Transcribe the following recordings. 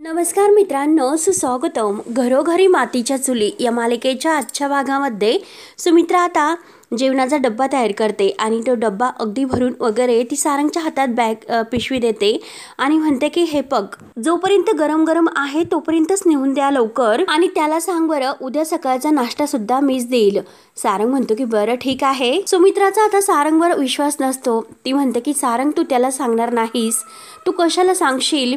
नमस्कार मित्रांनो, सुस्वागतम. घरोघरी मातीच्या चुली या मालिकेच्या आजच्या भागामध्ये सुमित्रा आता जेवणाचा डब्बा तयार करते आणि तो डब्बा अगदी भरून वगैरे ती सारंगच्या हातात पिशवी देते आणि म्हणते की हे बघ, जोपर्यंत गरम गरम आहे तोपर्यंतच नेऊन द्या लवकर, आणि त्याला सांग बरं उद्या सकाळचा नाश्ता सुद्धा मीच देईल. सारंग म्हणतो की बरं ठीक आहे. सुमित्राचा आता सारंगवर विश्वास नसतो. ती म्हणते की सारंग, तू त्याला सांगणार नाहीस, तू कशाला सांगशील,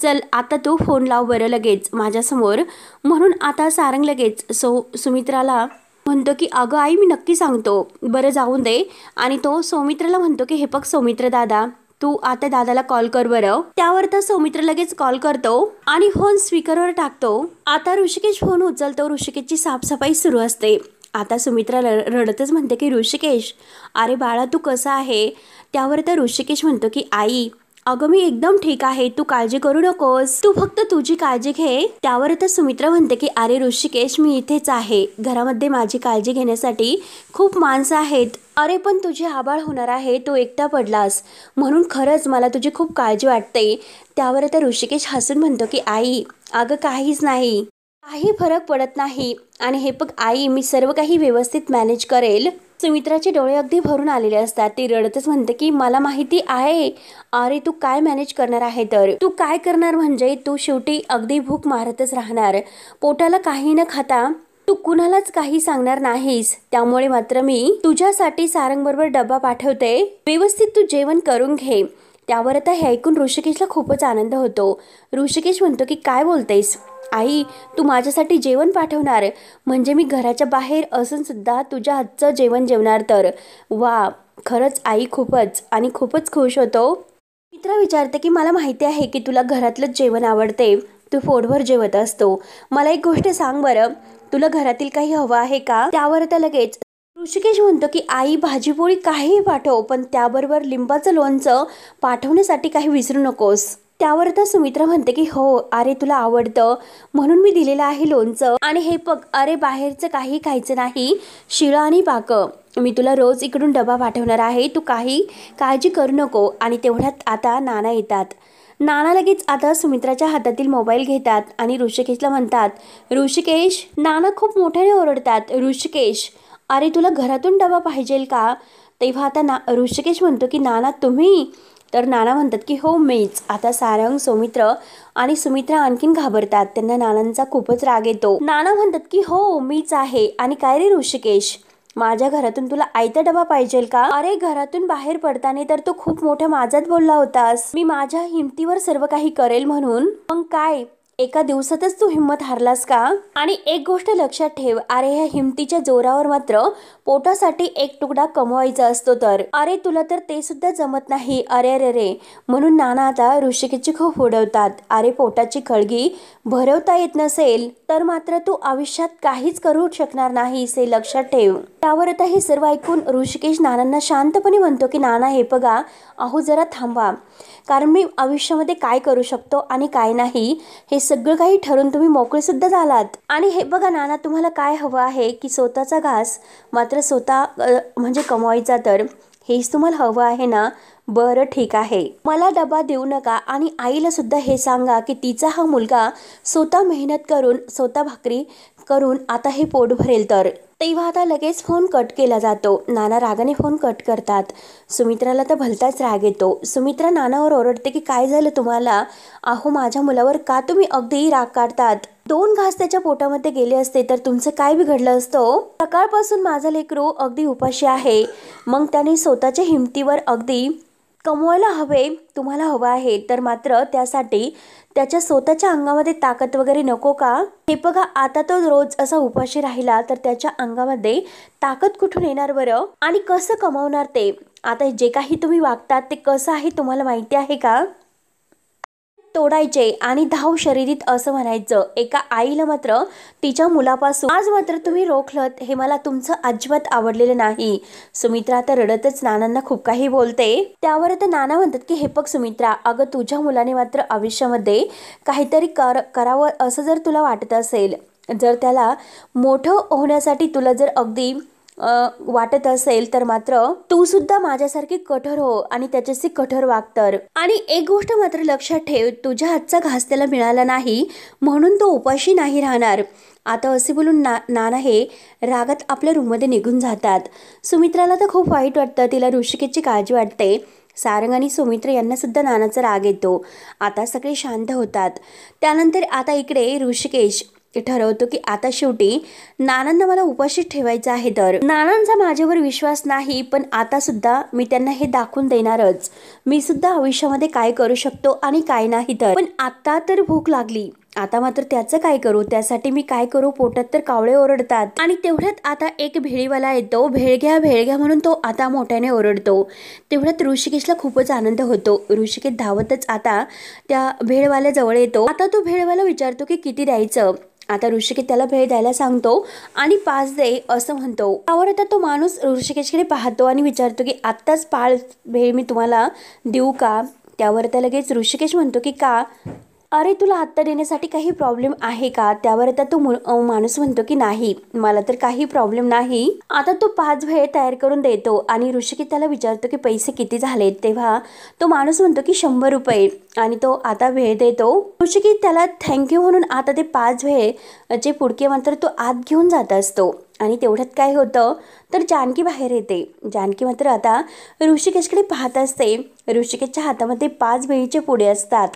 चल आता तू फोन लाव बरं लगेच माझ्यासमोर. म्हणून आता सारंग लगेच सुमित्राला म्हणतो की अगं आई, मी नक्की सांगतो, बरं जाऊन दे. आणि तो सौमित्राला म्हणतो की हे बघ सौमित्र दादा, तू आता दादाला कॉल कर बरं. त्यावर तर सौमित्र लगेच कॉल करतो आणि फोन स्पीकरवर टाकतो. आता ऋषिकेश फोन उचलतो. ऋषिकेशची साफसफाई सुरू असते. आता सुमित्रा रडतच म्हणते की ऋषिकेश, अरे बाळा तू कसा आहे. त्यावर तर ऋषिकेश म्हणतो की आई, अगं मी एकदम ठीक आहे, तू काळजी करू नकोस, तू फक्त तुझी काळजी घे. त्यावर तर सुमित्रा म्हणते की अरे ऋषिकेश, मी इथेच आहे, घरामध्ये माझी काळजी घेण्यासाठी खूप माणसं आहेत. अरे पण तुझी आबाळ होणार आहे, तू एकटा पडलास म्हणून खरंच मला तुझी खूप काळजी वाटते. त्यावर तर ऋषिकेश हसून म्हणतो की आई, अगं काहीच नाही, काही फरक पडत नाही, आणि हे बघ आई, मी सर्व काही व्यवस्थित मॅनेज करेल. सुमित्राचे डोळे अगदी भरून आलेले असतात. ती रडतच म्हणते की मला माहिती आहे. अरे तू काय मॅनेज करणार आहे, तर तू काय करणार म्हणजे तू शेवटी अगदी भूक मारतच राहणार, पोटाला काही न खाता तू कुणालाच काही सांगणार नाहीस. त्यामुळे मात्र मी तुझ्यासाठी सारंग बरोबर डबा पाठवते, व्यवस्थित तू जेवण करून घे. त्यावर आता हे ऐकून ऋषिकेशला खूपच आनंद होतो. ऋषिकेश म्हणतो की काय बोलतेस आई, तू माझ्यासाठी जेवण पाठवणार, म्हणजे मी घराच्या बाहेर असून सुद्धा तुझ्या हातचं जेवण जेवणार तर. वा, खरंच आई खूपच आणि खूपच खुश होतो. मित्र विचारते की मला माहिती आहे की तुला घरातलंच जेवण आवडते, तू पोटभर जेवत असतो. मला एक गोष्ट सांग बरं, तुला घरातील काही हवं आहे का. त्यावर तर लगेच ऋषिकेश म्हणतो की आई, भाजीपोळी काहीही पाठव, पण त्याबरोबर लिंबाचं लोणचं पाठवण्यासाठी काही विसरू नकोस. त्यावर तर सुमित्रा म्हणते की हो, अरे तुला आवडतं म्हणून मी दिलेलं आहे लोणचं, आणि हे बघ, अरे बाहेरचं काही खायचं नाही, शिळं आणि पाकं, मी तुला रोज इकडून डबा पाठवणार आहे, तू काही काळजी करू नको. आणि तेवढ्यात आता नाना येतात. नाना लगेच आता सुमित्राच्या हातातील मोबाईल घेतात आणि ऋषिकेशला म्हणतात, ऋषिकेश. नाना खूप मोठ्याने ओरडतात, ऋषिकेश, अरे तुला घरातून डबा पाहिजेल का. तेव्हा आता ऋषिकेश म्हणतो की नाना तुम्ही. तर नाना म्हणतात की हो मीच. आता सारंग, सौमित्र आणि सुमित्रा आणखीन घाबरतात. त्यांना नानांचा खूपच राग येतो. नाना म्हणतात की हो मीच आहे. आणि काय रे ऋषिकेश, माझ्या घरातून तुला आयता डबा पाहिजेल का. अरे घरातून बाहेर पडताना तर तू खूप मोठ्या माझ्यात बोलला होतास, मी माझ्या हिमतीवर सर्व काही करेल म्हणून. मग काय एका दिवसातच तू हिंमत हारलास का. आणि एक गोष्ट लक्षात ठेव, अरे ह्या हिमतीच्या जोरावर मात्र पोटासाठी एक तुकडा कमवायचा असतो, तर अरे तुला तर ते सुद्धा जमत नाही. अरे अरे रे. म्हणून नाना आता ऋषिकेशची खूप उडवतात. अरे पोटाची खळगी भरवता येत नसेल तर मात्र तू आयुष्यात काहीच करू शकणार नाहीस, हे लक्षात ठेव. त्यावर आता हे सर्व ऐकून ऋषिकेश नानांना शांतपणे म्हणतो की नाना हे बघा, अहो जरा थांबा, कारण मी आयुष्यामध्ये काय करू शकतो आणि काय नाही हे सगळं काही ठरवून तुम्ही मोकळे सुद्धा झालात. आणि हे बघा नाना, तुम्हाला काय हवं आहे की स्वतःचा घास मात्र स्वतः म्हणजे कमवायचा, तर हेच तुम्हाला हवं आहे ना. बरं ठीक आहे, मला डबा देऊ नका, आणि आईला सुद्धा हे सांगा की तिचा हा मुलगा स्वतः मेहनत करून स्वतः भाकरी करून आता हे पोट भरेल. तर तेव्हा आता लगेच फोन कट केला जातो. नाना रागाने फोन कट करतात. सुमित्राला तर भलताच राग येतो. सुमित्रा नानावर ओरडते की काय झालं तुम्हाला, अहो माझ्या मुलावर का तुम्ही अगदी राग काढतात. 2 घास त्याच्या पोटामध्ये गेले असते तर तुमचं काय बिघडलं असतं. सकाळपासून माझं लेकरू अगदी उपाशी आहे, मग त्याने स्वतःच्या हिमतीवर अगदी कमवायला हवे. तुम्हाला हवं आहे तर मात्र त्यासाठी त्याच्या स्वतःच्या अंगामध्ये ताकद वगैरे नको का. हे बघा, आता तो रोज असा उपाशी राहिला तर त्याच्या अंगामध्ये ताकद कुठून येणार बरं, आणि कसं कमवणार ते. आता जे काही तुम्ही वागतात ते कसं आहे तुम्हाला माहिती आहे का. तोडायचे आणि धाव शर्यतीत असं म्हणायचं. एका आईला मात्र तिच्या मुलापासून आज मात्र तुम्ही रोखलत, हे मला तुमचं अजिबात आवडलेलं नाही. सुमित्रा आता रडतच नानांना खूप काही बोलते. त्यावर तर नाना म्हणतात की हे बघ सुमित्रा, अगं तुझ्या मुलाने मात्र आयुष्यामध्ये काहीतरी करावं असं जर तुला वाटत असेल, जर त्याला मोठं होण्यासाठी तुला जर अगदी वाटत असेल तर मात्र तू सुद्धा माझ्यासारखी कठोर हो आणि त्याच्याशी कठोर वाग तर. आणि एक गोष्ट मात्र लक्षात ठेव, तुझ्या हातचा घास त्याला मिळाला नाही म्हणून तो उपाशी नाही राहणार. आता असे बोलून नाना हे रागात आपल्या रूममध्ये निघून जातात. सुमित्राला तर खूप वाईट वाटतं, तिला ऋषिकेशची काळजी वाटते. सारंग आणि सुमित्र यांना सुद्धा नानाचा राग येतो. आता सगळे शांत होतात. त्यानंतर आता इकडे ऋषिकेश ठरवतो की आता शेवटी नानांना मला उपाशी ठेवायचं आहे. तर नानांचा माझ्यावर विश्वास नाही, पण आता सुद्धा मी त्यांना हे दाखवून देणारच, मी सुद्धा आयुष्यामध्ये काय करू शकतो आणि काय नाही. तर पण आता तर भूक लागली, आता मात्र त्याचं काय करू, त्यासाठी मी काय करू, पोटात तर कावळे ओरडतात. आणि तेवढ्यात आता एक भेळीवाला येतो. भेळ घ्या भेळ घ्या म्हणून तो आता मोठ्याने ओरडतो. तेवढ्यात ऋषिकेशला खूपच आनंद होतो. ऋषिकेश धावतच आता त्या भेळवाल्याजवळ येतो. आता तो भेळवाला विचारतो की किती द्यायचं. आता ऋषिकेश त्याला भेळ द्यायला सांगतो आणि 5 दे असं म्हणतो. त्यावर आता तो माणूस ऋषिकेशकडे पाहतो आणि विचारतो की आत्ताच 5 भेळ मी तुम्हाला देऊ का. त्यावर त्या लगेच ऋषिकेश म्हणतो की का, अरे तुला आत्ता देण्यासाठी काही प्रॉब्लेम आहे का. त्यावर आता तो माणूस म्हणतो की नाही, मला तर काही प्रॉब्लेम नाही. आता तो 5 भेळ तयार करून देतो आणि ऋषिकेश त्याला विचारतो की पैसे किती झाले. तेव्हा तो माणूस म्हणतो की 100 रुपये आणि तो आता भेळ देतो. ऋषिकेश त्याला थँक्यू म्हणून आता ते 5 भेळ चे पुडके मात्र तो आत घेऊन जात असतो. आणि तेवढ्यात काय होतं तर जानकी बाहेर येते. जानकी मात्र आता ऋषिकेशकडे पाहत असते. ऋषिकेशच्या हातामध्ये 5 भेळीचे पुडे असतात.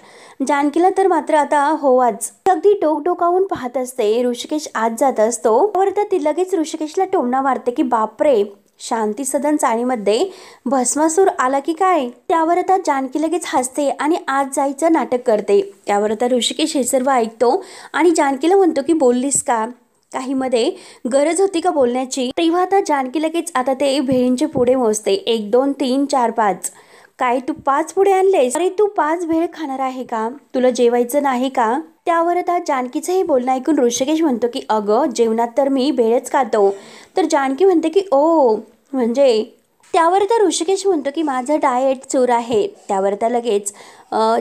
जानकीला तर मात्र आता होवाच अगदी डोकावून पाहत असते. ऋषिकेश आत जात असतो. वर तर ती लगेच ऋषिकेशला टोमणा मारते की बापरे, शांती सदन चाळीमध्ये भस्मासूर आला की काय. त्यावर आता जानकी लगेच हसते आणि आत जायचं नाटक करते. त्यावर आता ऋषिकेश हे सर्व ऐकतो आणि जानकीला म्हणतो की बोललीस का, काही मध्ये गरज होती का बोलण्याची. तेव्हा आता जानकी लगेच आता ते भेळींचे पुडे मोजते. 1 2 3 4 5. काय तू 5 पुडे आणलेस, अरे तू 5 भेळ खाणार आहे का, तुला जेवायचं नाही का. त्यावर आता जानकीचं हे बोलणं ऐकून ऋषिकेश म्हणतो की अगं जेवणात तर मी भेळच खातो. तर जानकी म्हणते की ओ म्हणजे. त्यावर तर ऋषिकेश म्हणतो की माझं डाएट चोर आहे. त्यावर त्या लगेच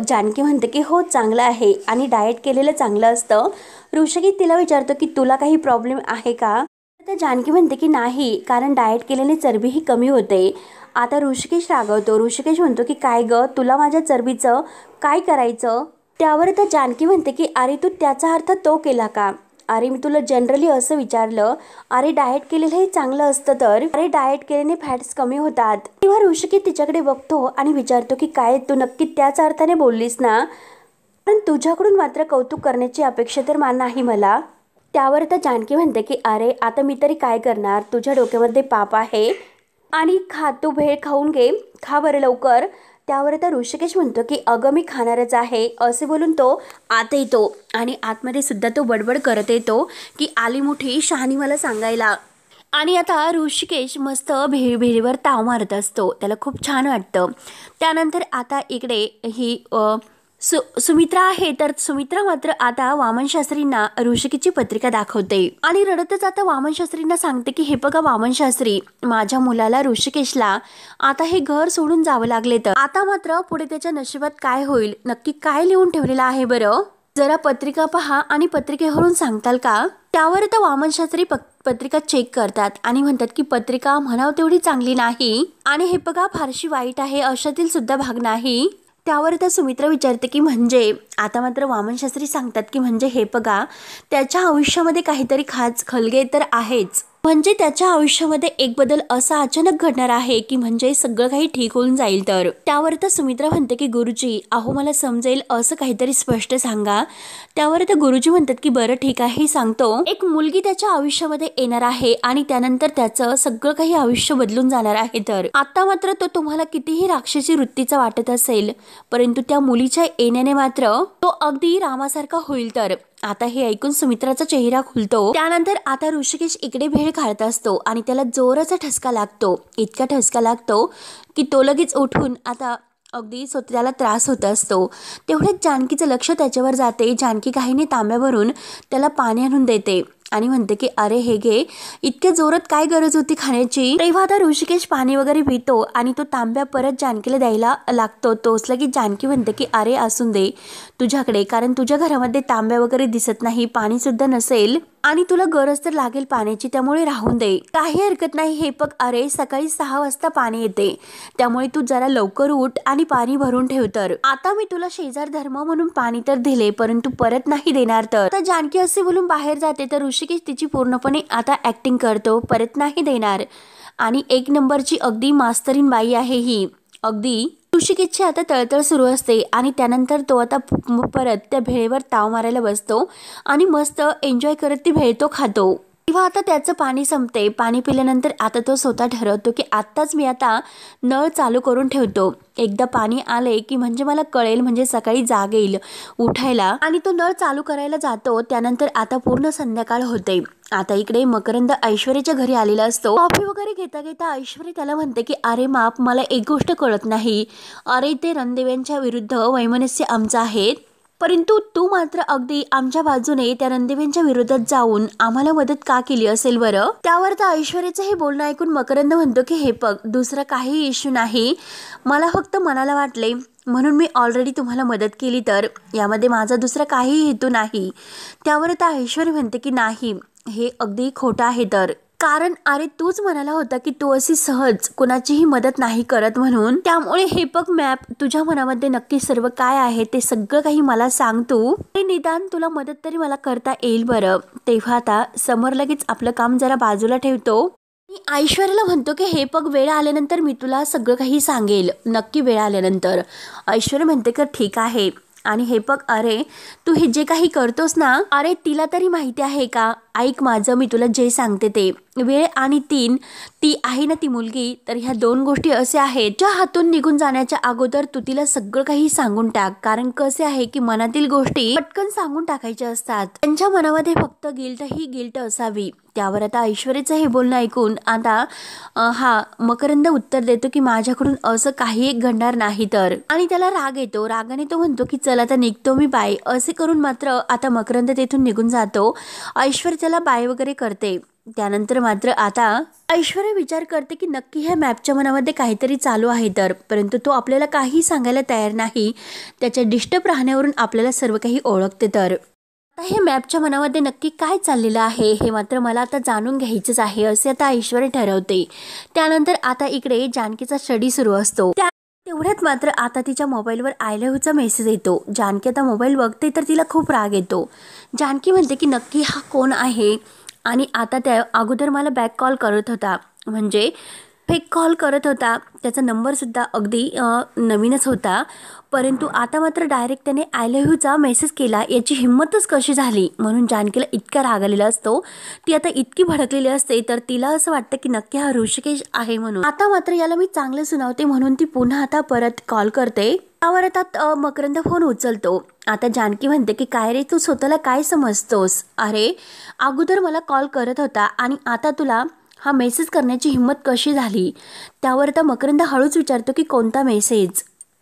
जानकी म्हणते की हो चांगलं आहे आणि डाएट केलेलं चांगलं असतं. ऋषिकेश तिला विचारतो की तुला काही प्रॉब्लेम आहे का. तर जानकी म्हणते की नाही, कारण डाएट केल्याने चरबीही कमी होते. आता ऋषिकेश रागवतो. ऋषिकेश म्हणतो की काय ग, तुला माझ्या चरबीचं काय करायचं. त्यावर तर जानकी म्हणते की अरे तू त्याचा अर्थ तो केला का, अरे मी तुला जनरली असं विचारलं. अरे डाएट केलेलं हे चांगलं असतं, तर अरे डाएट केल्याने फॅट्स कमी होतात. तेव्हा ऋषिकेश तिच्याकडे बघतो आणि विचारतो की काय तू नक्की त्याच अर्थाने बोललीस ना, पण तुझ्याकडून मात्र कौतुक करण्याची अपेक्षा तर नाही मला. त्यावर तर जानकी म्हणते की अरे आता मी तरी काय करणार, तुझ्या डोक्यामध्ये पाप आहे आणि खा, तू भेळ खाऊन घे, खा बरं लवकर. त्यावर आता ऋषिकेश म्हणतो की अगं मी खाणारच आहे. असे बोलून तो आत येतो आणि आतमध्ये सुद्धा तो बडबड करत येतो की आली मोठी शहाणी मला सांगायला. आणि आता ऋषिकेश मस्त भेळीवर ताव मारत असतो. त्याला खूप छान वाटतं. त्यानंतर आता इकडे ही सुमित्रा आहे. तर सुमित्रा मात्र आता वामन शास्त्रींना ऋषिकेशची पत्रिका दाखवते आणि रडतच आता वामन शास्त्रींना सांगते की हे बघा वामन शास्त्री, माझ्या मुलाला ऋषिकेशला आता हे घर सोडून जावं लागले, तर आता मात्र पुढे त्याच्या नशिबात काय होईल, नक्की काय लिहून ठेवलेलं आहे बरं, जरा पत्रिका पहा आणि पत्रिकेवरून सांगताल का. त्यावर तर वामन शास्त्री पत्रिका चेक करतात आणि म्हणतात की पत्रिका म्हणाव तेवढी चांगली नाही आणि हे बघा फारशी वाईट आहे, अशातील सुद्धा भाग नाही. त्यावर त्या सुमित्रा विचारते की म्हणजे. आता मात्र वामन शास्त्री सांगतात की म्हणजे हे बघा त्याच्या आयुष्यामध्ये काहीतरी खलगे तर आहेच, म्हणजे त्याच्या आयुष्यामध्ये एक बदल असा अचानक घडणार आहे की म्हणजे सगळं काही ठीक होऊन जाईल. तर त्यावर तर सुमित्रा म्हणते की गुरुजी अहो मला समजेल असं काहीतरी स्पष्ट सांगा. त्यावर तर गुरुजी म्हणतात की बरं ठीक आहे सांगतो. एक मुलगी त्याच्या आयुष्यामध्ये येणार आहे आणि त्यानंतर त्याचं सगळं काही आयुष्य बदलून जाणार आहे. तर आता मात्र तो तुम्हाला कितीही राक्षसी वृत्तीचा वाटत असेल, परंतु त्या मुलीच्या येण्याने मात्र तो अगदी रामासारखा होईल. तर आता हे ऐकून सुमित्राचा चेहरा खुलतो. त्यानंतर आता ऋषिकेश इकडे भेळ खात असतो आणि त्याला जोराचा ठसका लागतो. इतका ठसका लागतो की तो लगेच उठून आता अगदी त्याला त्रास होत असतो. तेवढ्यात जानकीचं लक्ष त्याच्यावर जाते. जानकी घाईने तांब्यावरून त्याला पाणी आणून देते आणि म्हणते की अरे हे घे, इतक्या जोरात काय गरज होती खाण्याची. तेव्हा आता ऋषिकेश पाणी वगैरे पितो आणि तो तांब्या परत जानकीला द्यायला लागतो. तोच लगेच जानकी म्हणते की अरे असून दे तुझ्याकडे, कारण तुझ्या घरामध्ये तांब्या वगैरे दिसत नाही, पाणी सुद्धा नसेल आणि तुला गरज तर लागेल पाण्याची, त्यामुळे राहून दे. काही हरकत नाही हे बघ, अरे सकाळी 6 वाजता पाणी येते, त्यामुळे तू जरा लवकर उठ आणि पाणी भरून ठेव. तर आता मी तुला शेजार धर्म म्हणून पाणी तर दिले, परंतु परत नाही देणार. तर आता जानकी असे बोलून बाहेर जाते, तर ऋषिकेश तिची पूर्णपणे आता ऍक्टिंग करतो, परत नाही देणार. आणि एक नंबरची अगदी मास्तरीन बाई आहे ही. अगदी ऋषिकेशची आता तळतळ सुरू असते आणि त्यानंतर तो आता परत त्या भेळेवर ताव मारायला बसतो आणि मस्त एन्जॉय करत ती भेळ तो खातो. तेव्हा आता त्याचं पाणी संपते. पाणी पिल्यानंतर आता तो स्वतः ठरवतो की आत्ताच मी आता नळ चालू करून ठेवतो, एकदा पाणी आले की म्हणजे मला कळेल, म्हणजे सकाळी जाग येईल उठायला. आणि तो नळ चालू करायला जातो. त्यानंतर आता पूर्ण संध्याकाळ होते. आता इकडे मकरंद ऐश्वर्याच्या घरी आलेला असतो. कॉफी वगैरे घेता घेता ऐश्वर्या त्याला म्हणते की अरे माप, मला एक गोष्ट कळत नाही. अरे ते रणदेव्यांच्या विरुद्ध वैमनस्य आमचं आहे, परंतु तू मात्र अगदी आमच्या बाजूने त्या रणदेव्यांच्या विरोधात जाऊन आम्हाला मदत का केली असेल बरं. त्यावर तर ऐश्वर्याचं हे बोलणं ऐकून मकरंद म्हणतो की हे बघ, दुसरा काही इश्यू नाही, मला फक्त मनाला वाटले म्हणून मी ऑलरेडी तुम्हाला मदत केली, तर यामध्ये माझा दुसरा काही हेतू नाही. त्यावर तर ऐश्वर्या म्हणते की नाही, हे अगदी खोटं आहे. तर कारण अरे तूच म्हणाला होता की तू अशी सहज कुणाचीही मदत नाही करत म्हणून, त्यामुळे हे बघ मॅप, तुझ्या मनामध्ये नक्की सर्व काय आहे ते सगळं काही मला सांग तू, निदान तुला मदत तरी मला करता येईल बरं. तेव्हा आता समोर लगेच आपलं काम जरा बाजूला ठेवतो. ऐश्वर्याला म्हणतो की हे बघ, वेळ आल्यानंतर मी तुला सगळं काही सांगेल, नक्की वेळ आल्यानंतर. ऐश्वर्या म्हणते की ठीक आहे. आणि हे बघ, अरे तू हे जे काही करतोस ना, अरे तिला तरी माहिती आहे का, ऐक माझं, मी तुला जे सांगते ते. वेळ आणि ती आहे ना ती मुलगी, तर ह्या 2 गोष्टी असे आहेत ज्या हातून निघून जाण्याच्या अगोदर तू तिला सगळं काही सांगून टाक. कारण कसे आहे की मनातील गोष्टी पटकन सांगून टाकायच्या असतात, त्यांच्या मनामध्ये फक्त गिल्ट असावी. त्यावर आता ऐश्वर्याचं हे बोलणं ऐकून आता मकरंद उत्तर देतो की माझ्याकडून असं काही एक घडणार नाही. तर आणि त्याला राग येतो. रागाने तो म्हणतो की चल आता निघतो मी, बाय. असे करून मात्र आता मकरंद तेथून निघून जातो. ऐश्वर्या त्याला बाय वगैरे करते. त्यानंतर मात्र आता ऐश्वर्या विचार करते की नक्की ह्या मॅपच्या मनामध्ये काहीतरी चालू आहे. तर परंतु तो आपल्याला काही सांगायला तयार नाही. त्याच्या डिस्टर्ब राहण्यावरून आपल्याला सर्व काही ओळखते. तर आता हे मॅपच्या मनामध्ये नक्की काय चाललेलं आहे हे मात्र मला आता जाणून घ्यायचंच आहे, असे आता ऐश्वर्या ठरवते. त्यानंतर आता इकडे जानकीचा स्टडी सुरू असतो. तेवढ्यात मात्र आता तिच्या मोबाईलवर आय लव्ह यूचा मेसेज येतो. जानकी आता मोबाईल बघते तर तिला खूप राग येतो. जानकी म्हणते की नक्की हा कोण आहे, आणि आता त्या अगोदर मला बॅक कॉल करत होता, म्हणजे फेक कॉल करत होता. त्याचा नंबरसुद्धा अगदी नवीनच होता, परंतु आता मात्र डायरेक्ट त्याने आय लव्ह यूचा मेसेज केला, याची हिंमतच कशी झाली. म्हणून जानकीला इतका राग आलेला असतो. ती आता इतकी भडकलेली असते, तर तिला असं वाटतं की नक्की हा ऋषिकेश आहे म्हणून. आता मात्र याला मी चांगलं सुनावते म्हणून ती पुन्हा आता परत कॉल करते. त्यावर आता मकरंद फोन उचलतो. आता जानकी म्हणते की काय रे, तू स्वतःला काय समजतोस. अरे अगोदर मला कॉल करत होता आणि आता तुला हा मेसेज करण्याची हिंमत कशी झाली. त्यावर आता मकरंद हळूच विचारतो की कोणता मेसेज.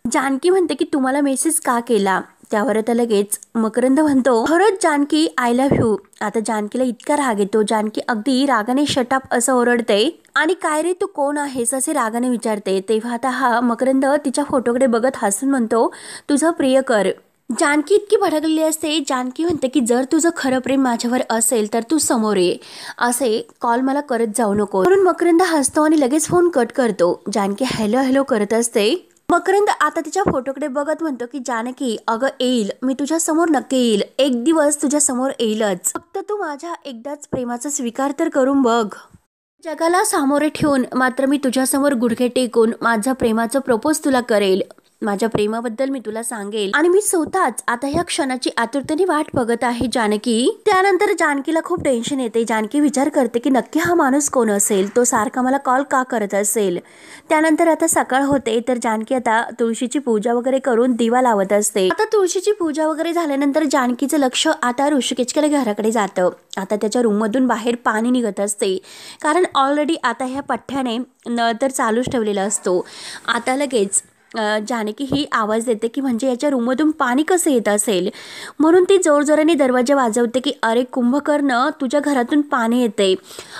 जानकी म्हणते की तुम्हाला मेसेज का केला. त्यावर आता लगेच मकरंद म्हणतो खरंच जानकी आय लव्ह यू. आता जानकीला इतका राग येतो. जानकी अगदी रागाने शटअप असं ओरडते आणि काय रे तू कोण आहेस असे रागाने विचारते. तेव्हा आता हा मकरंद तिच्या फोटोकडे बघत हसून म्हणतो तुझं प्रियकर. जानकी इतकी भडकलेली असते. जानकी म्हणते की जर तुझं खरं प्रेम माझ्यावर असेल तर तू समोर ये, असे कॉल मला करत जाऊ नको. म्हणून मकरंद हसतो आणि लगेच फोन कट करतो. जानकी हॅलो हॅलो करत असते. मकरंद आता तिच्या फोटोकडे बघत म्हणतो की जानकी अगं येईल, मी तुझ्या समोर नक्की येईल, एक दिवस तुझ्या समोर येईलच, फक्त तू माझ्या एकदाच प्रेमाचा स्वीकार तर करून बघ. जगाला सामोरे ठेवून मात्र मी तुझ्यासमोर गुडघे टेकून माझा प्रेमाचं प्रपोज तुला करेल. माझ्या प्रेमाबद्दल मी तुला सांगेल आणि मी स्वतःच आता ह्या क्षणाची आतुरतेने वाट बघत आहे जानकी. त्यानंतर जानकीला खूप टेन्शन येते. जानकी विचार करते की नक्की हा माणूस कोण असेल, तो सारखा मला कॉल का करत असेल. त्यानंतर आता सकाळ होते तर जानकी आता तुळशीची पूजा वगैरे करून दिवा लावत असते. आता तुळशीची पूजा वगैरे झाल्यानंतर जानकीचं लक्ष आता ऋषिकेशच्या घराकडे जातं. आता त्याच्या रूममधून बाहेर पाणी निघत असते, कारण ऑलरेडी आता ह्या पठ्ठ्याने नळ तर चालूच ठेवलेला असतो. आता लगेच जानकी ही आवाज देते की म्हणजे याच्या रूममधून पाणी कसं येत असेल. म्हणून ती जोरजोराने दरवाजा वाजवते की अरे कुंभकर्ण, तुझ्या घरातून पाणी येते.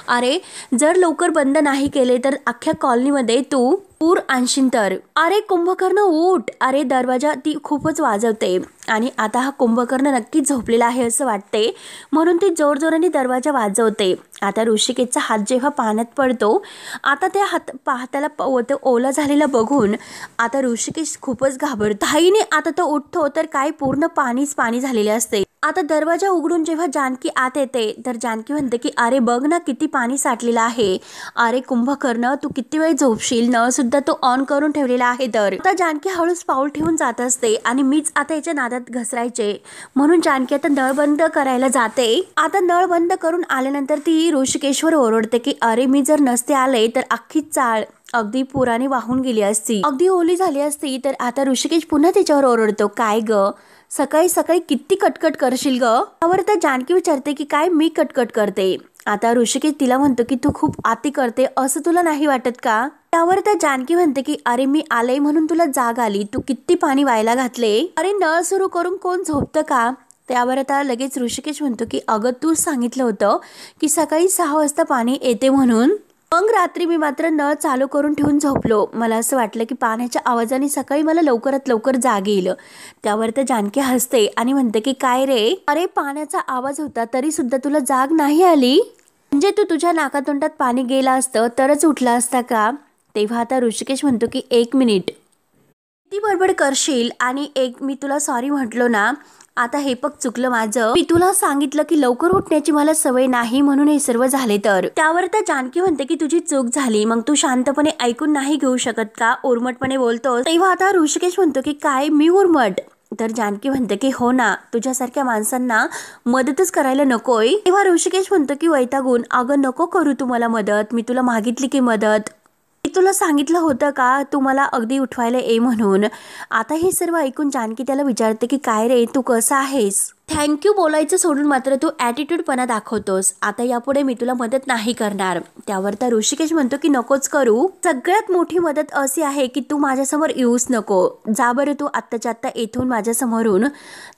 अरे जर लवकर बंद नाही केले तर अख्ख्या कॉलनीमध्ये तू पूर आणशीन तर. अरे कुंभकर्ण उठ. अरे दरवाजा ती खूपच वाजवते आणि आता हा कुंभकर्ण नक्कीच झोपलेला आहे असं वाटते, म्हणून ती जोरजोराने दरवाजा वाजवते. आता ऋषिकेशचा हात जेव्हा पाण्यात पडतो, आता त्या हाताला ओला झालेला बघून आता ऋषिकेश खूपच घाबरतो. घाईने आता तो उठतो तर काय पूर्ण पाणीच पाणी झालेले असते. आता दरवाजा उघडून जेव्हा जानकी आत येते तर जानकी म्हणते की अरे बघ ना किती पाणी साठलेलं आहे. अरे कुंभकर्ण तू किती वेळ झोपशील, नळ सुद्धा तो ऑन करून ठेवलेला आहे. तर आता जानकी हळूच पाऊल ठेवून जात असते आणि मीच आता याच्या नादात घसरायचे, म्हणून जानकी आता नळ बंद करायला जाते. आता नळ बंद करून आल्यानंतर ती ऋषिकेशवर ओरडते की अरे मी जर नसते आले तर अख्खी चाळ अगदी पुराने वाहून गेली असती, अगदी ओली झाली असती. तर आता ऋषिकेश पुन्हा त्याच्यावर ओरडतो, काय ग सकाळी सकाळी किती कटकट करशील ग. त्यावर तर जानकी विचारते की काय मी कटकट करते. आता ऋषिकेश तिला म्हणतो की तू खूप आती करते असं तुला नाही वाटत का. त्यावर तर जानकी म्हणते की अरे मी आले म्हणून तुला जाग आली, तू किती पाणी व्हायला घातले. अरे नळ सुरू करून कोण झोपतं का. त्यावर आता लगेच ऋषिकेश म्हणतो की अगं तू सांगितलं होतं की सकाळी 6 वाजता पाणी येते म्हणून, मग रात्री मी मात्र नळ चालू करून ठेवून झोपलो. मला असं वाटलं की पाण्याच्या आवाजाने सकाळी मला लवकरात लवकर जाग येईल. त्यावर तर जानकी हसते आणि म्हणते की काय रे, अरे पाण्याचा आवाज होता तरी सुद्धा तुला जाग नाही आली, म्हणजे तू तुझ्या नाकातोंडात पाणी गेलं असतं तरच उठला असता का. तेव्हा आता ऋषिकेश म्हणतो की 1 मिनिट किती बडबड करशील, आणि मी तुला सॉरी म्हटलो ना, आता हे पग चुकलं माझं, मी तुला सांगितलं की लवकर उठण्याची मला सवय नाही म्हणून हे सर्व झाले. तर त्यावर तर जानकी म्हणते की तुझी चूक झाली, मग तू शांतपणे ऐकून नाही घेऊ शकत का, उर्मटपणे बोलतो. तेव्हा आता ऋषिकेश म्हणतो की काय मी उर्मट. तर जानकी म्हणते की हो ना, तुझ्यासारख्या माणसांना मदतच करायला नकोय. तेव्हा ऋषिकेश म्हणतो की वैतागून, अगं नको करू तू मला मदत, मी तुला मागितली की मदत, मी तुला सांगितलं होतं का तू मला अगदी उठवायला ये म्हणून. आता हे सर्व ऐकून जानकी त्याला विचारते की काय रे तू कसं आहेस. थँक्यू बोलायचं सोडून मात्र तू ॲटिट्यूडपणा दाखवतोस, आता यापुढे मी तुला मदत नाही करणार. त्यावर तर ऋषिकेश म्हणतो की नकोच करू, सगळ्यात मोठी मदत अशी आहे की तू माझ्यासमोर येऊच नको, जा बरं तू आत्ताच्या आत्ता येथून माझ्यासमोरून.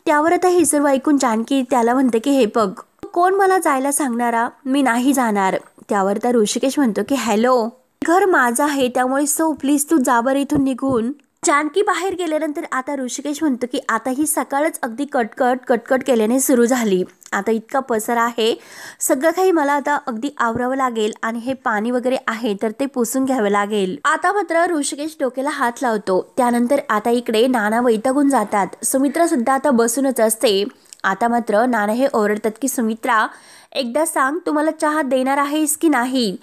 त्यावर आता हे सर्व ऐकून जानकी त्याला म्हणते की हे बघ कोण मला जायला सांगणारा, मी नाही जाणार. त्यावर तर ऋषिकेश म्हणतो की हॅलो, घर माझं आहे त्यामुळे सो प्लीज तू जा बरं इथून निघून. जानकी बाहेर गेल्यानंतर आता ऋषिकेश म्हणतो की आता ही सकाळच अगदी कटकट केल्याने सुरू झाली. आता इतका पसर आहे, सगळं काही मला आता अगदी आवरावं लागेल आणि हे पाणी वगैरे आहे तर ते पुसून घ्यावं लागेल. आता मात्र ऋषिकेश डोक्याला हात लावतो. त्यानंतर आता इकडे नाना वैतागून जातात. सुमित्रा सुद्धा आता बसूनच असते. आता मात्र नाना हे ओरडतात की सुमित्रा एकदा सांग तू मला चहा देणार आहेस की नाही.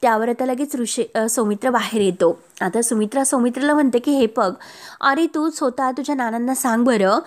त्यावर आता लगेच सौमित्र बाहेर येतो. आता सौमित्राला म्हणते की हे बघ, अरे तू स्वतः तुझ्या नानांना सांग बरं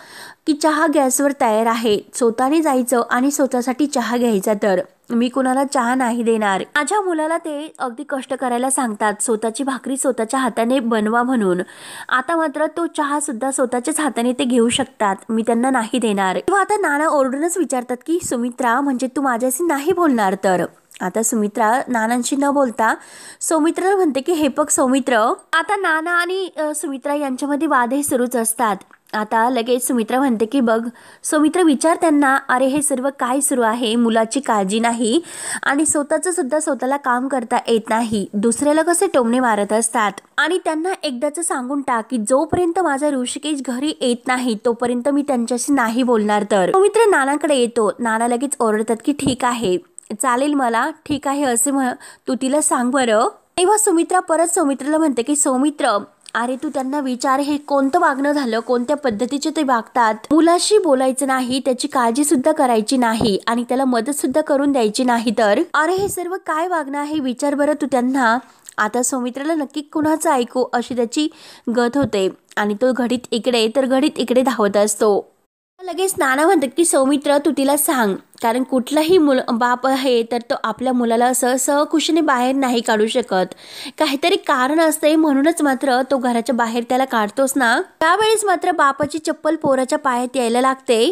की चहा गॅसवर तयार आहे, स्वतःने जायचं आणि स्वतःसाठी चहा घ्यायचा. तर मी कुणाला चहा नाही देणार. माझ्या मुलाला ते अगदी कष्ट करायला सांगतात, स्वतःची भाकरी स्वतःच्या हाताने बनवा म्हणून. आता मात्र तो चहा सुद्धा स्वतःच्याच हाताने ते घेऊ शकतात, मी त्यांना नाही देणार. तेव्हा आता नाना ओरडूनच विचारतात की सुमित्रा म्हणजे तू माझ्याशी नाही बोलणार. तर आता सुमित्रा नानांशी न बोलता सौमित्राला म्हणते की हे बघ सौमित्र, आता नाना आणि सुमित्रा यांच्यामध्ये वाद हे सुरूच असतात. आता लगेच सुमित्रा म्हणते की बघ सौमित्र विचार त्यांना, अरे हे सर्व काय सुरू आहे, मुलाची काळजी नाही आणि स्वतःचं सुद्धा स्वतःला काम करता येत नाही, दुसऱ्याला कसे टोमणे मारत असतात. आणि त्यांना एकदाच सांगून टाक की जोपर्यंत माझा ऋषिकेश घरी येत नाही तोपर्यंत मी त्यांच्याशी नाही बोलणार. तर सौमित्र नानाकडे येतो. नाना लगेच ओरडतात की ठीक आहे चालेल मला, ठीक आहे असे तू तिला सांग बरं. तेव्हा सुमित्रा परत सौमित्राला म्हणते की सौमित्र अरे तू त्यांना विचार हे कोणतं वागणं झालं, कोणत्या पद्धतीचे ते वागतात. मुलाशी बोलायचं नाही, त्याची काळजी सुद्धा करायची नाही आणि त्याला मदत सुद्धा करून द्यायची नाही. तर अरे हे सर्व काय वागणं आहे विचार बरं तू त्यांना. आता सौमित्राला नक्की कुणाचं ऐकू अशी त्याची गत होते आणि तो घडीत इकडे तर घडीत इकडे धावत असतो. लगेच नाना म्हणतात की सौमित्र तू तिला सांग, कारण कुठलाही बाप आहे तर तो आपल्या मुलाला असं सहकुशीने बाहेर नाही काढू शकत, काहीतरी कारण असते म्हणूनच मात्र तो घराच्या बाहेर त्याला काढतोस ना. त्यावेळेस मात्र बापाची चप्पल पोराच्या पायात यायला लागते.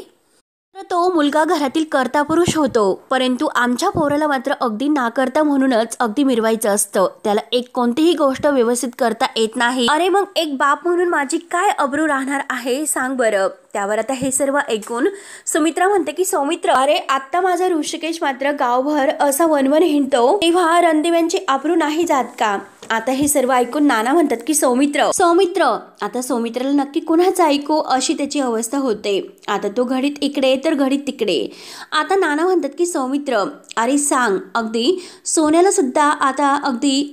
तर तो मुलगा घरातील कर्ता पुरुष होतो, परंतु आमच्या पोराला मात्र अगदी नाकर्ता म्हणूनच अगदी मिरवायचं असतं, त्याला एक कोणतीही गोष्ट व्यवस्थित करता येत नाही. अरे मग एक बाप म्हणून माझी काय अब्रू राहणार आहे सांग बरं. त्यावर आता हे सर्व ऐकून सुमित्रा म्हणते की सौमित्र, अरे आता माझा ऋषिकेश मात्र गावभर असा वनवन हिंडतो, तेव्हा रणदेव्यांची आबरू नाही जात का? आता हे सर्व ऐकून नाना म्हणतात की सौमित्र सौमित्र आता सौमित्राला नक्की कुणाचं ऐकू अशी त्याची अवस्था होते. आता तो घडीत इकडे तर घडीत तिकडे. आता नाना म्हणतात की सौमित्र, अरे सांग, अगदी सोन्याला सुद्धा आता अगदी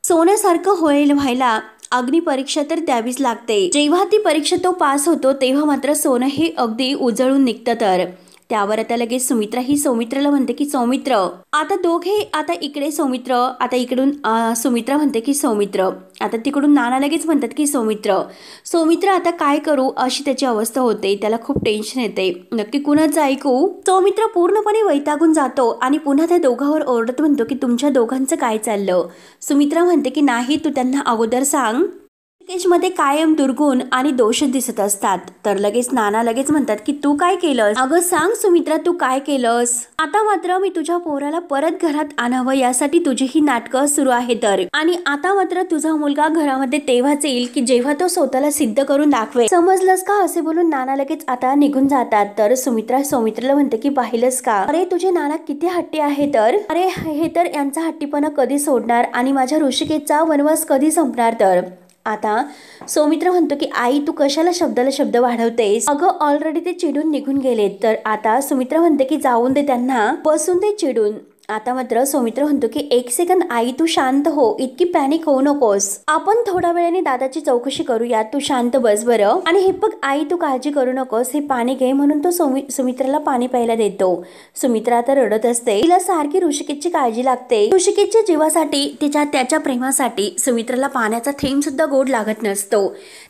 सोन्यासारखं व्हायला अग्निपरीक्षा तर द्यावीच लागते. जेव्हा ती परीक्षा तो पास होतो तेव्हा मात्र सोनं हे अगदी उजळून निघतं. तर त्यावर आता लगेच सुमित्रा ही सौमित्राला म्हणते की सौमित्र, आता दोघे आता इकडे सौमित्र, आता इकडून सुमित्रा म्हणते की सौमित्र, आता तिकडून नाना लगेच म्हणतात की सौमित्र आता काय करू अशी त्याची अवस्था होते. त्याला खूप टेन्शन येते, नक्की कुणाचं ऐकू? सौमित्र पूर्णपणे वैतागून जातो आणि पुन्हा त्या दोघांवर ओरडत म्हणतो की तुमच्या दोघांचं काय चाललं? सुमित्रा म्हणते की नाही, तू त्यांना अगोदर सांग. मध्ये कायम दुर्गुण आणि दोष दिसत असतात. तर लगेच नाना लगेच म्हणतात की तू काय केलंस? अगं सांग सुमित्रा, तू काय केलंस? आता मात्र मी तुझ्या पोराला परत घरात आणावं यासाठी तुझी ही नाटकं सुरू आहे. तर आणि आता मात्र तुझा मुलगा घरामध्ये तेव्हाच येईल की जेव्हा तो स्वतःला सिद्ध करून दाखवेल, समजलंस का? असे बोलून नाना लगेच आता निघून जातात. तर सुमित्रा सौमित्राला म्हणते की पाहिलंस का, अरे तुझे नाना किती हट्टी आहे. तर अरे हे तर यांचा हट्टीपणा कधी सोडणार आणि माझ्या ऋषिकेशचा वनवास कधी संपणार? तर आता सौमित्र म्हणतो की आई, तू कशाला शब्दाला शब्द वाढवतेस? अगं ऑलरेडी ते चिडून निघून गेलेत. तर आता सुमित्रा म्हणते की जाऊन दे त्यांना, बसून दे चिडून. आता मात्र सौमित्र म्हणतो की एक सेकंद आई, तू शांत हो, इतकी पॅनिक होऊ नकोस, आपण थोड्या वेळाने दादाची चौकशी करूया, तू शांत बस बरं. आणि हे बघ आई, तू काळजी करू नकोस, हे पाणी घे. म्हणून तो सुमित्राला पाणी प्यायला देतो. सुमित्रा आता रडत असते, तिला सारखी ऋषिकेशची काळजी लागते. ऋषिकेशच्या जीवासाठी, त्याच्या प्रेमासाठी सुमित्राला पाण्याचा थेंब सुद्धा गोड लागत नसतो.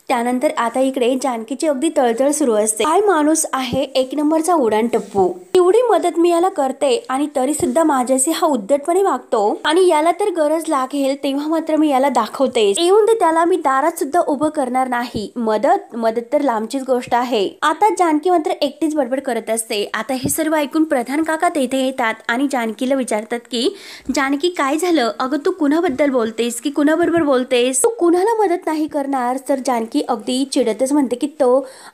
त्यानंतर आता इकडे जानकीची अगदी तळतळ सुरू असते. काय माणूस आहे, एक नंबरचा उडाण टप्पू. एवढी मदत मी याला करते आणि तरी सुद्धा माझ्याशी हा उद्धटपणे वागतो आणि याला तर गरज लागेल तेव्हा मात्र मी याला दाखवते. येऊन दे त्याला, मी दारात सुद्धा उभं करणार नाही. मदत तर लांबचीच गोष्ट आहे. आता जानकी मात्र एकटीच बडबड करत असते. आता हे सर्व ऐकून प्रधान काका तेथे येतात आणि जानकीला विचारतात की जानकी काय झालं? अगं तू कुणाबद्दल बोलतेस की कुणाबरोबर बोलतेस? तू कुणाला मदत नाही करणार? तर जानकी अगदी चिडतच म्हणते की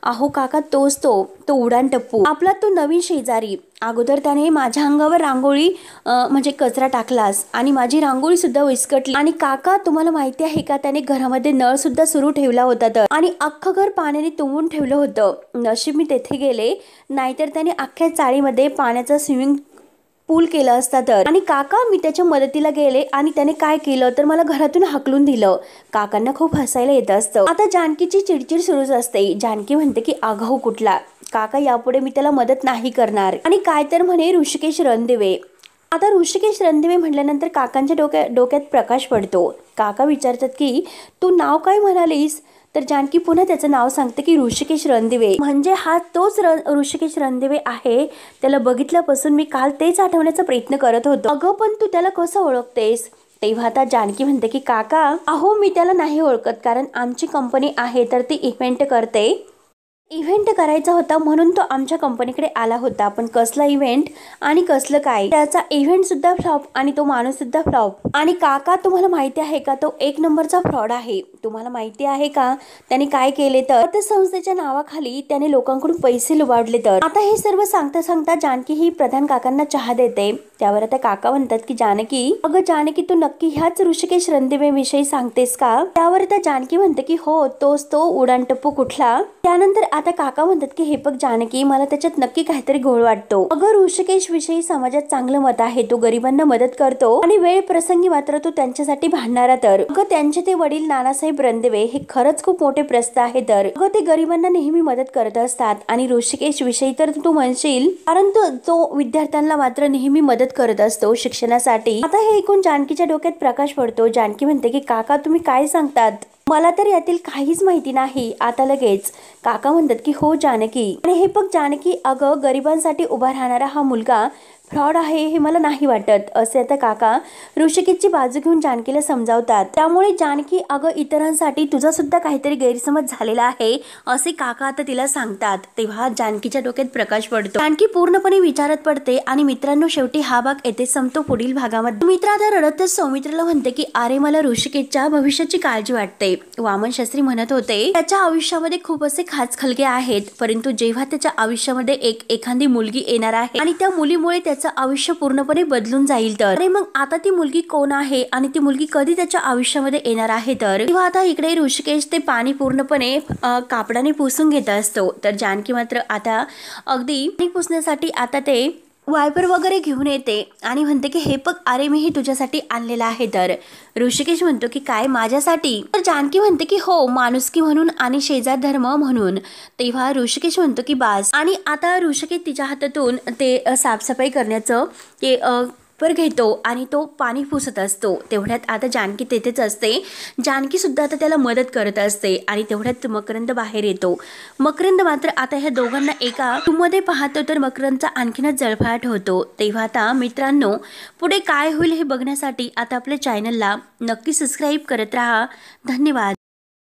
अहो काका, तोच तो उडाण टप्पू, आपला तो नवीन शेजारी. अगोदर त्याने माझ्या अंगावर रांगोळी म्हणजे कचरा टाकलास आणि माझी रांगोळी सुद्धा विस्कटली. आणि काका तुम्हाला माहिती आहे का, त्याने घरामध्ये नळ सुद्धा सुरू ठेवला होता. तर आणि अख्खं घर पाण्याने तुंबून ठेवलं होतं. नशीब मी तेथे गेले, नाहीतर त्याने अख्ख्या चाळीमध्ये पाण्याचा स्विमिंग पूल केलं असता. तर आणि काका मी त्याच्या मदतीला गेले आणि त्याने काय केलं तर मला घरातून हाकलून दिलं. काकांना खूप हसायला येत असतं. आता जानकीची चिडचिड सुरूच असते. जानकी म्हणते की आगाऊ कुठला काका, यापुढे मी त्याला मदत नाही करणार. आणि काय तर म्हणे ऋषिकेश रणदिवे. आता ऋषिकेश रणदिवे म्हटल्यानंतर काकांच्या डोक्यात प्रकाश पडतो. काका विचारतात की तू नाव काय म्हणालीस? तर जानकी पुन्हा त्याचं नाव सांगते की ऋषिकेश रणदिवे. म्हणजे हा तोच ऋषिकेश रणदिवे आहे. त्याला बघितल्यापासून मी काल तेच आठवण्याचा प्रयत्न करत होतो. अगं पण तू त्याला कसं ओळखतेस? तेव्हा आता जानकी म्हणते की काका, अहो मी त्याला नाही ओळखत, कारण आमची कंपनी आहे तर ती इव्हेंट करते. इव्हेंट करायचा होता म्हणून तो आमच्या कंपनीकडे आला होता. पण कसला इव्हेंट आणि कसलं काय? त्याचा इव्हेंट सुद्धा फ्लॉप आणि तो माणूस सुद्धा फ्लॉप. आणि काका तुम्हाला माहिती आहे का, तो एक नंबरचा फ्रॉड आहे. तुम्हाला माहिती आहे का त्याने काय केले? तर संस्थेच्या नावाखाली त्याने लोकांकडून पैसे लुबाडले. तर आता हे सर्व सांगता जानकी ही प्रधान काकांना चहा देते. त्यावर आता काका म्हणतात की जानकी, अगं जानकी, तू नक्की ह्याच ऋषिकेश रणदिवे विषयी सांगतेस का? त्यावर आता जानकी म्हणते की हो, तोच तो उडाण टप्पू कुठला. त्यानंतर आता काका म्हणतात की हे बघ जानकी, मला त्याच्यात नक्की काहीतरी घोळ वाटतो. अगं ऋषिकेश विषयी समाजात चांगलं मत आहे. तो गरिबांना मदत करतो आणि वेळ प्रसंगी मात्र तो त्यांच्यासाठी भांडणारा. तर अगं त्यांचे ते वडील नानासाहेब रणदिवे हे खरंच खूप मोठे प्रस्थ आहे. तर अगं ते गरिबांना नेहमी मदत करत असतात. आणि ऋषिकेश विषयी तर तू म्हणशील, कारण तो विद्यार्थ्यांना मात्र नेहमी मदत करत असतो शिक्षणासाठी. आता हे ऐकून जानकीच्या डोक्यात प्रकाश पडतो. जानकी म्हणते की काका तुम्ही काय सांगतात? मला तर यातील काहीच माहिती नाही. आता लगेच काका म्हणतात की हो जानकी. आणि हे बघ जानकी, अगं गरिबांसाठी उभा राहणारा हा मुलगा फ्रॉड आहे हे मला नाही वाटत, असे आता काका ऋषिकेशची बाजू घेऊन जानकीला समजावतात. त्यामुळे जानकी, अगं इतरांसाठी तुझा सुद्धा काहीतरी गैरसमज झालेला आहे असे काका आता तिला सांगतात. तेव्हा जानकीच्या डोक्यात प्रकाश पडतो. जानकी पूर्णपणे विचारात पडते. आणि मित्रांनो, शेवटी हा भाग येथे संपतो. पुढील भागामध्ये सुमित्रा आता रडतच सौमित्रला म्हणते की अरे मला ऋषिकेशच्या भविष्याची काळजी वाटते. वामन शास्त्री म्हणत होते त्याच्या आयुष्यामध्ये खूप असे खास खलगे आहेत, परंतु जेव्हा त्याच्या आयुष्यामध्ये एखादी मुलगी येणार आहे आणि त्या मुलीमुळे त्याचं आयुष्य पूर्णपणे बदलून जाईल, तर अरे मग आता ती मुलगी कोण आहे आणि ती मुलगी कधी त्याच्या आयुष्यामध्ये येणार आहे. तर तेव्हा आता इकडे ऋषिकेश ते पाणी पूर्णपणे कापडाने पुसून घेत असतो. तर जानकी मात्र आता अगदी पाणी पुसण्यासाठी आता ते वायपर वगैरे घेऊन येते आणि म्हणते की हे बघ, अरे मी हे तुझ्यासाठी आणलेलं आहे. तर ऋषिकेश म्हणतो की काय, माझ्यासाठी? तर जानकी म्हणते की हो, माणुसकी म्हणून आणि शेजार धर्म म्हणून. तेव्हा ऋषिकेश म्हणतो की बास. आणि आता ऋषिकेश तिच्या हातातून ते साफसफाई करण्याचं ते पर घेतो आणि तो पाणी पुसत असतो. तेवढ्यात आता जानकी तेथेच असते. जानकी सुद्धा आता त्याला मदत करत असते आणि तेवढ्यात मकरंद बाहेर येतो. मकरंद मात्र आता ह्या दोघांना एका रूममध्ये पाहतो. तर मकरंदचा आणखीनच जळफळाट होतो. तेव्हा आता मित्रांनो, पुढे काय होईल हे बघण्यासाठी आता आपल्या चॅनलला नक्की सबस्क्राईब करत राहा. धन्यवाद.